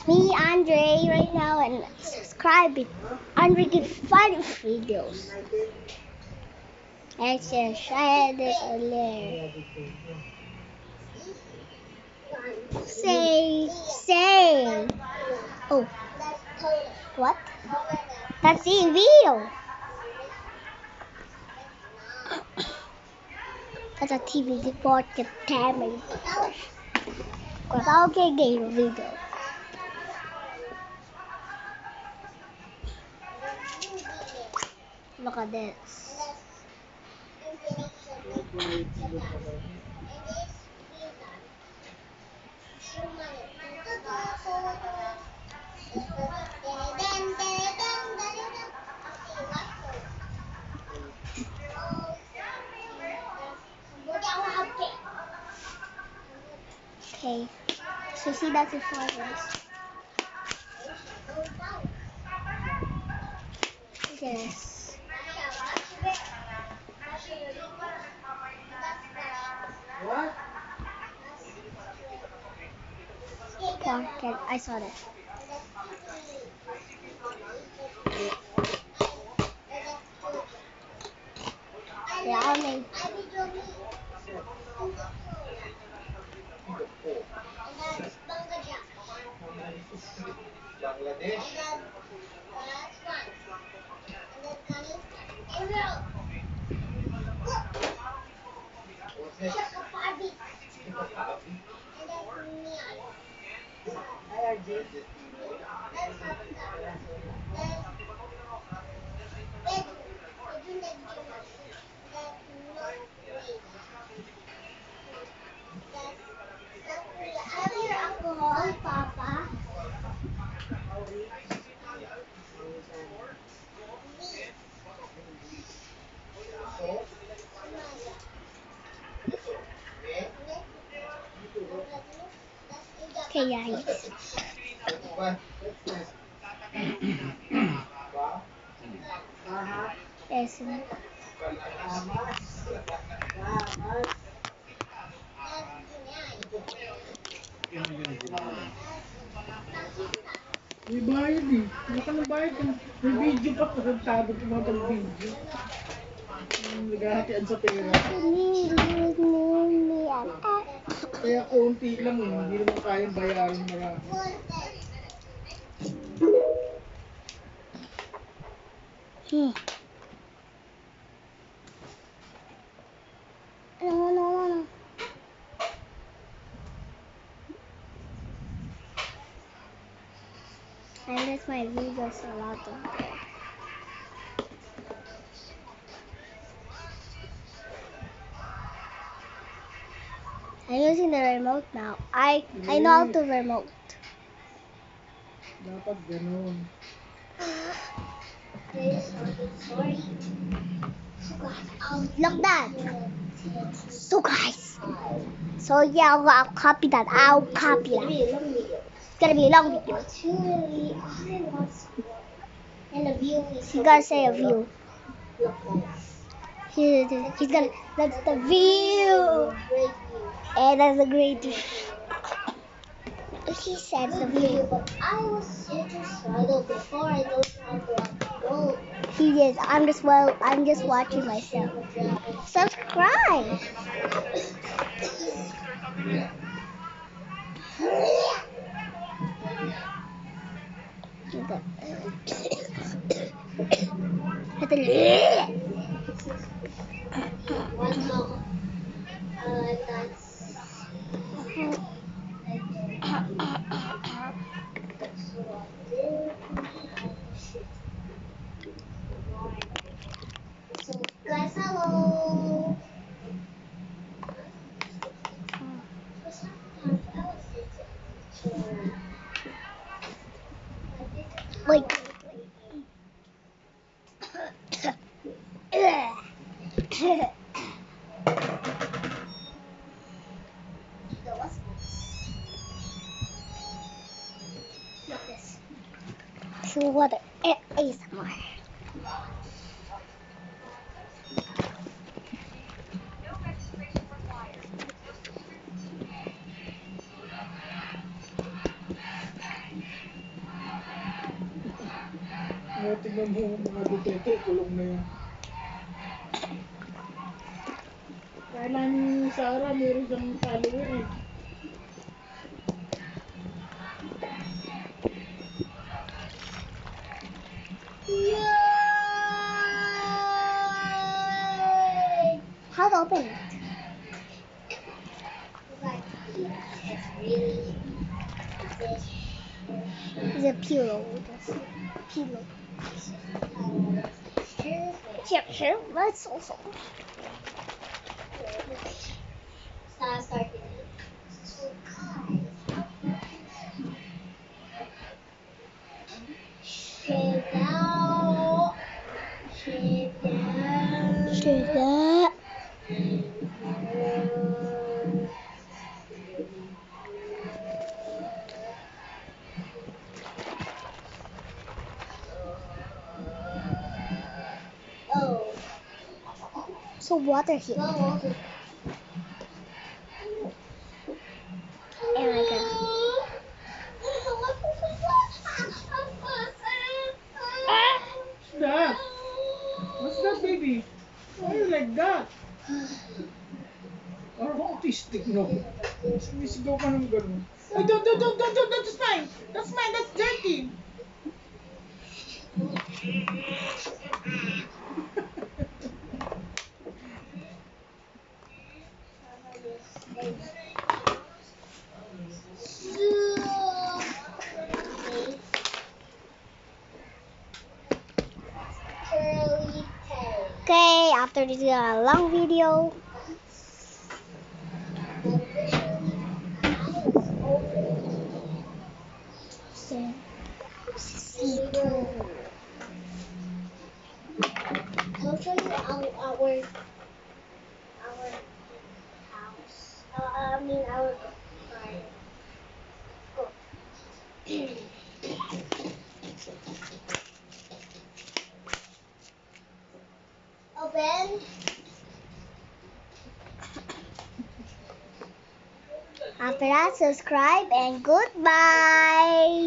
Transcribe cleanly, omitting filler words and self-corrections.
Me, Andre, right now, and subscribe it. Andre get funny videos. I just shared it earlier. Say. Oh, what? That's the video. That's a TV report the timing. Okay, game video. Look at this. Okay, so see that's it for this. Yes. What? Okay, I saw that. Yeah, I mean. Bangladesh. What's next? Alcohol, Papa. Okay, guys. Yes. May bayad eh. Hindi ka nabayad. May video pa presentado ko mga video. Naghahatian sa pera. Kaya konti lang eh. Hindi naman kayang bayaran marami. No. And that's my videos a lot of there. I'm using the remote now. I know how to remote. Dapat ganun. Look that. So guys. So yeah, I'll copy that. I'll copy that. It's gonna be a long video. He's gonna say a view. He's gonna. That's the view. And that's a great view. He said the view. But I was suicidal before I know how to go. He is. I'm just watching myself. Subscribe. So guys, hello. Like. Look this. So what? ASMR. tingnan mo, mga Duterte, kulong na yan. Kala ni Sarah, meron siyang follower eh. Yay! How to open it? It's a pillow. Pillow. Sure. Let's also. Start it. Shake out. Shake out. Oh. So water here. Oh, okay. Oh my god. What's that? What's that, baby? Why are you like that? Parang autistic, no? Sumisigaw ka ng gano'n. Ay, don't, that's mine! That's mine, that's dirty! Okay, after this long video. I'll show you our house. I mean our garden. Open. After that, subscribe and goodbye.